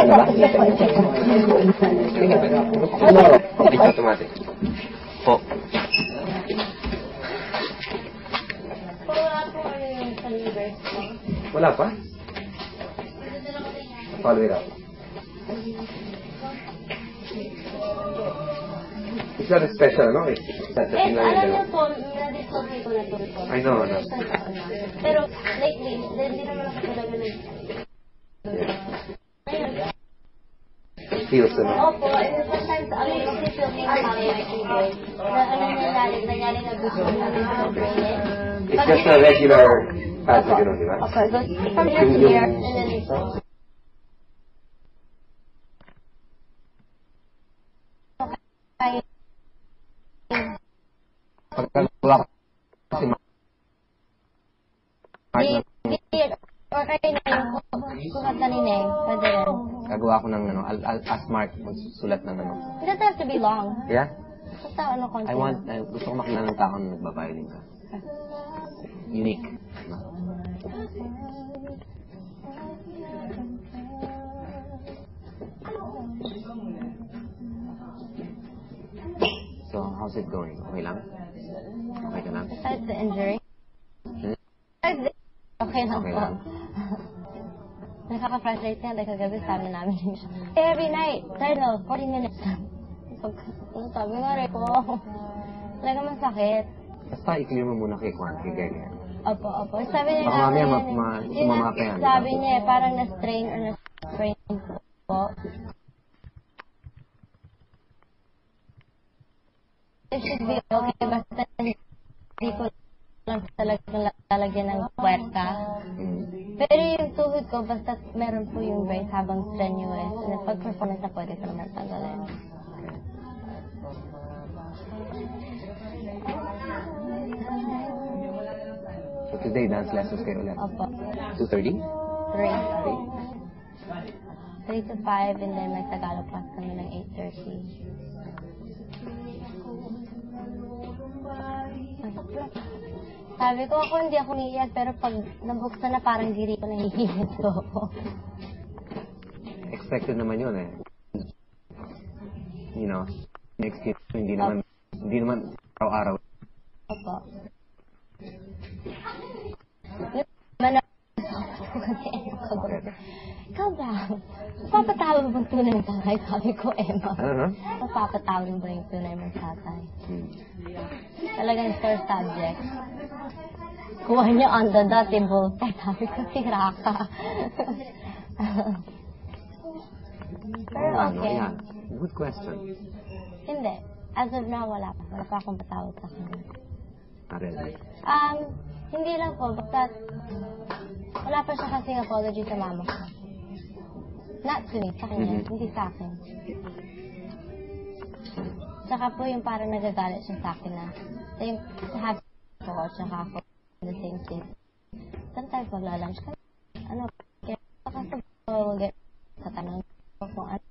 It's automatic. Po. Wala pa? Follow it up. It's not a special, no? It's alam niyo po, na-discover ko na ito. I know. Pero, lately, hindi naman ako talaga Feels ano? Opo, and sometimes, kasi filming ang mga keyboard. Nangyari na gusto ko na It's just a regular pad na gano'n, di ba? Okay, so from here to here, and then ito. Okay. Pagkagawa ko kasi okay na yung kukat kanina eh. Pwede rin. gagawa ko ng ano, Asmart, magsusulat ng ano. It doesn't have to be long. Yeah? Basta ano konti. Gusto ko makilala ng tao na nagbabiolin ka. Unique. So, how's it going? Okay lang? Okay ka lang? Besides the injury? Okay lang po. Nakaka-frustrate nga dahil kagabi sabi namin yun siya. Every night, 40 minutes. Sabi nga rin ko, talaga masakit. Basta i-clear mo muna kay Kwan, kay Gaya. Opo. Sabi niya baka mamaya sumama ka yan. Sabi niya, parang na-strain or na-sprain po. It should be okay, basta hindi ko lang talagang lalagyan ng puwerta. Pero yung tuhod ko, basta meron po yung brace habang strenuous. And pag-performance na pwede ko naman tanggalin. So today, dance lessons kayo ulit? Opo. 2:30? 3 to 5, and then may Tagalog class kami ng 8:30. Sabi ko hindi ako niiyak, pero pag nabuksan na parang diri ko nahihilot ko. Expected naman yun eh. You know, next year, hindi naman araw-araw. Opo. Ikaw ba? Papatawag mo bang tunay ng tatay? Sabi ko, Emma. Ano? Papatawag mo ba yung tunay ng tatay? Talagang first subject. Kuha niya on the dot, Volta. Sabi ko, sira ka. Pero okay. Yeah. Good question. Hindi. As of now, wala pa. Wala pa akong patawag sa kanya. Really? Hindi lang po. Basta wala pa siya kasing apology sa mama ko. Not to me, sa kanya. Hindi sa akin. Tsaka po yung parang nagagalit siya sa akin na yung happy ko, tsaka ako the same thing. Sometimes maglalunch ka. Ano, kaya kasi sa tanong ko kung ano